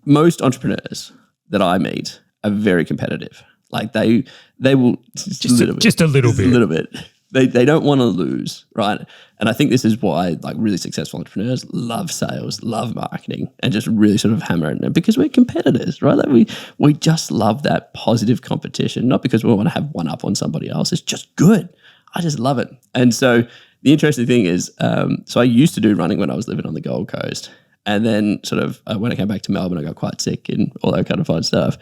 most entrepreneurs that I meet are very competitive. Like they will just a little bit. They don't want to lose, right? And I think this is why like really successful entrepreneurs love sales, love marketing, and just really sort of hammer it, because we're competitors, right? Like we just love that positive competition, not because we want to have one up on somebody else. It's just good. I just love it. And so the interesting thing is, so I used to do running when I was living on the Gold Coast. And then sort of when I came back to Melbourne, I got quite sick and all that kind of fun stuff.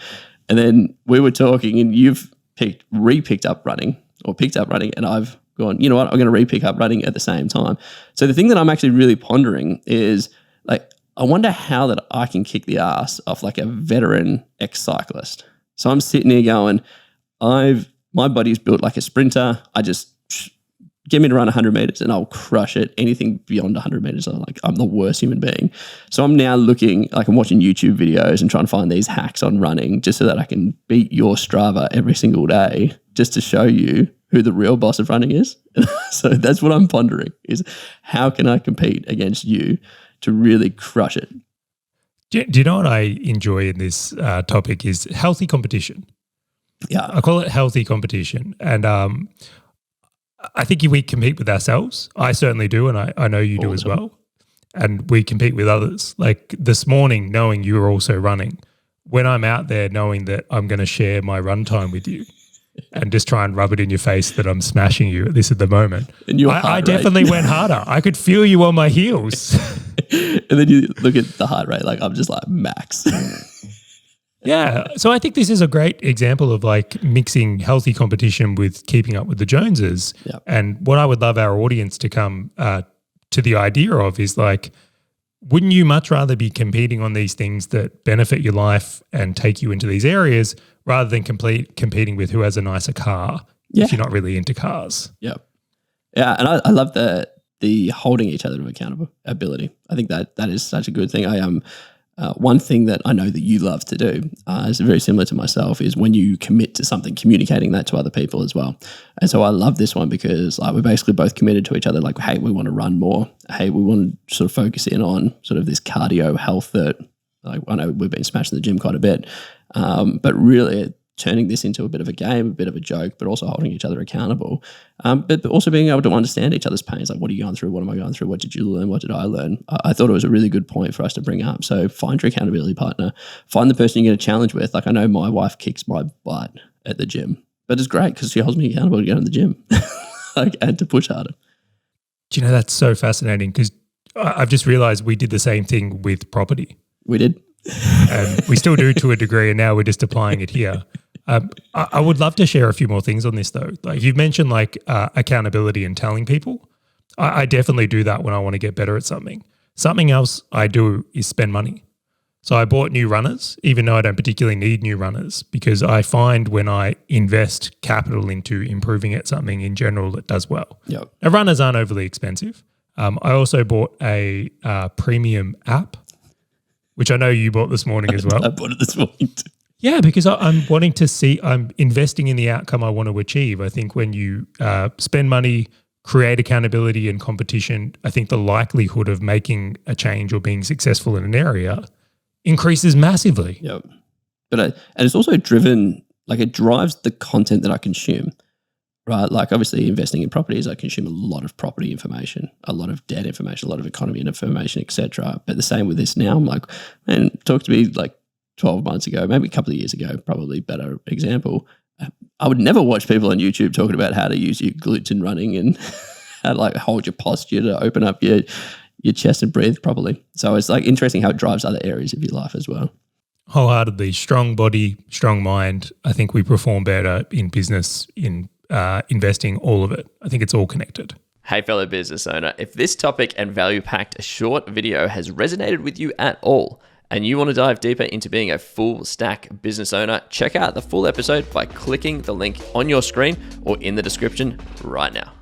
And then we were talking and you've picked up running, and I've gone, you know what, I'm going to re-pick up running at the same time. So the thing that I'm actually really pondering is like, I wonder how that I can kick the ass off like a veteran ex-cyclist. So I'm sitting here going, my body's built like a sprinter. I just get me to run 100 meters and I'll crush it. Anything beyond 100 meters, I'm the worst human being. So I'm now looking, like I'm watching YouTube videos and trying to find these hacks on running just so that I can beat your Strava every single day, just to show you who the real boss of running is. So that's what I'm pondering, is how can I compete against you to really crush it? Do you know what I enjoy in this topic is healthy competition. Yeah. I call it healthy competition. And I think we compete with ourselves. I certainly do, and I know you do as well. And we compete with others. Like this morning, knowing you were also running, when I'm out there knowing that I'm going to share my run time with you and just try and rub it in your face that I'm smashing you at the moment. And I definitely went harder. I could feel you on my heels. And then you look at the heart rate, like I'm just like max. Yeah. So I think this is a great example of like mixing healthy competition with keeping up with the Joneses. Yep. And what I would love our audience to come to the idea of is like, wouldn't you much rather be competing on these things that benefit your life and take you into these areas rather than competing with who has a nicer car if you're not really into cars? Yep. Yeah. And I love the holding each other to accountability. I think that is such a good thing. One thing that I know that you love to do is very similar to myself, is when you commit to something, communicating that to other people as well. And so I love this one because we're basically both committed to each other. Like, hey, we want to run more. Hey, we want to sort of focus in on sort of this cardio health that, like, I know we've been smashing the gym quite a bit, but really turning this into a bit of a game, a bit of a joke, but also holding each other accountable, but also being able to understand each other's pains. Like, what are you going through? What am I going through? What did you learn? What did I learn? I thought it was a really good point for us to bring up. So find your accountability partner. Find the person you're going to challenge with. Like, I know my wife kicks my butt at the gym, but it's great because she holds me accountable to go to the gym and to push harder. Do you know, that's so fascinating because I've just realized we did the same thing with property. We did. And we still do to a degree, and now we're just applying it here. I would love to share a few more things on this though. Like you've mentioned like accountability and telling people. I definitely do that when I want to get better at something. Something else I do is spend money. So I bought new runners, even though I don't particularly need new runners, because I find when I invest capital into improving at something in general, it does well. Yep. Now, runners aren't overly expensive. I also bought a premium app, which I know you bought this morning as well. I bought it this morning too. Yeah, because I'm wanting to see, I'm investing in the outcome I want to achieve. I think when you spend money, create accountability and competition, I think the likelihood of making a change or being successful in an area increases massively. Yep. But and it's also driven, like it drives the content that I consume, right? Like obviously investing in properties, I consume a lot of property information, a lot of debt information, a lot of economy information, etc. But the same with this now, I'm like, man, talk to me like 12 months ago, maybe a couple of years ago, probably better example. I would never watch people on YouTube talking about how to use your glutes in running and how to like hold your posture to open up your chest and breathe properly. So it's like interesting how it drives other areas of your life as well. Wholeheartedly, strong body, strong mind. I think we perform better in business, in investing, all of it. I think it's all connected. Hey, fellow business owner, if this topic and value-packed short video has resonated with you at all, and you want to dive deeper into being a full stack business owner, check out the full episode by clicking the link on your screen or in the description right now.